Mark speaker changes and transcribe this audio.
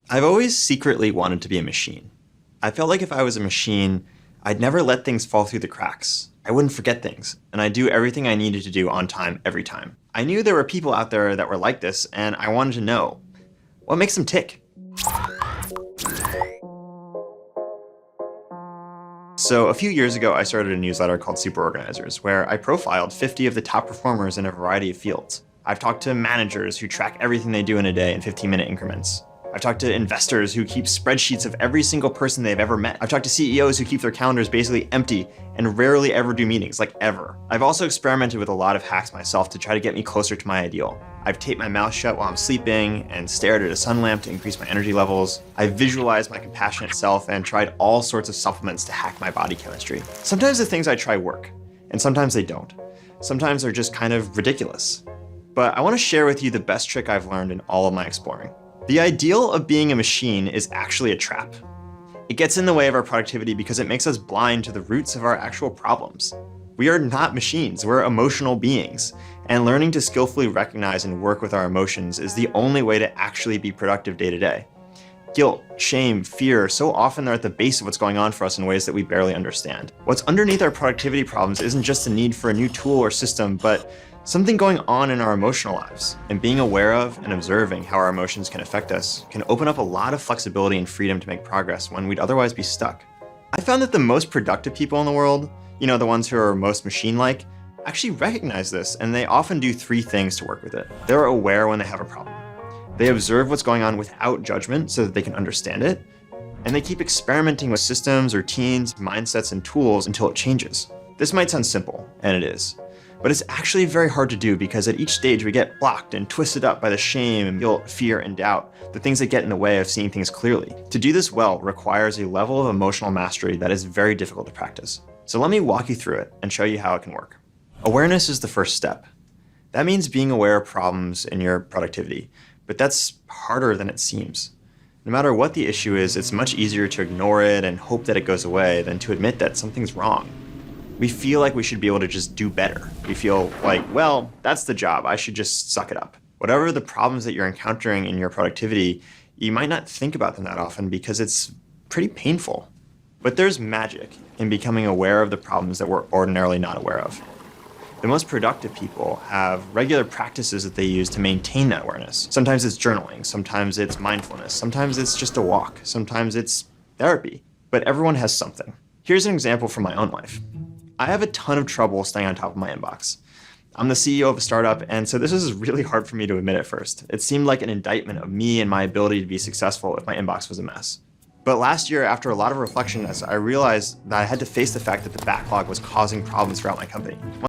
Speaker 1: I've always secretly wanted to be a machine. I felt like if I was a machine, I'd never let things fall through the cracks. I wouldn't forget things, and I'd do everything I needed to do on time every time. I knew there were people out there that were like this, and I wanted to know, what makes them tick? So a few years ago, I started a newsletter called Super Organizers, where I profiled 50 of the top performers in a variety of fields. I've talked to managers who track everything they do in a day in 15-minute increments. I've talked to investors who keep spreadsheets of every single person they've ever met. I've talked to CEOs who keep their calendars basically empty and rarely ever do meetings, like ever. I've also experimented with a lot of hacks myself to try to get me closer to my ideal. I've taped my mouth shut while I'm sleeping and stared at a sun lamp to increase my energy levels. I've visualized my compassionate self and tried all sorts of supplements to hack my body chemistry. Sometimes the things I try work, and sometimes they don't. Sometimes they're just kind of ridiculous. But I want to share with you the best trick I've learned in all of my exploring. The ideal of being a machine is actually a trap. It gets in the way of our productivity because it makes us blind to the roots of our actual problems. We are not machines, we're emotional beings, and learning to skillfully recognize and work with our emotions is the only way to actually be productive day to day. Guilt, shame, fear, so often they're at the base of what's going on for us in ways that we barely understand. What's underneath our productivity problems isn't just the need for a new tool or system, but something going on in our emotional lives. And being aware of and observing how our emotions can affect us can open up a lot of flexibility and freedom to make progress when we'd otherwise be stuck. I found that the most productive people in the world, the ones who are most machine-like, actually recognize this, and they often do three things to work with it. They're aware when they have a problem. They observe what's going on without judgment so that they can understand it, and they keep experimenting with systems, routines, mindsets, and tools until it changes. This might sound simple, and it is. But it's actually very hard to do because at each stage we get blocked and twisted up by the shame, guilt, fear, and doubt, the things that get in the way of seeing things clearly. To do this well requires a level of emotional mastery that is very difficult to practice. So let me walk you through it and show you how it can work. Awareness is the first step. That means being aware of problems in your productivity, but that's harder than it seems. No matter what the issue is, it's much easier to ignore it and hope that it goes away than to admit that something's wrong. We feel like we should be able to just do better. We feel like, well, that's the job, I should just suck it up. Whatever the problems that you're encountering in your productivity, you might not think about them that often because it's pretty painful. But there's magic in becoming aware of the problems that we're ordinarily not aware of. The most productive people have regular practices that they use to maintain that awareness. Sometimes it's journaling, sometimes it's mindfulness, sometimes it's just a walk, sometimes it's therapy. But everyone has something. Here's an example from my own life. I have a ton of trouble staying on top of my inbox. I'm the CEO of a startup, and so this is really hard for me to admit at first. It seemed like an indictment of me and my ability to be successful if my inbox was a mess. But last year, after a lot of reflection, I realized that I had to face the fact that the backlog was causing problems throughout my company.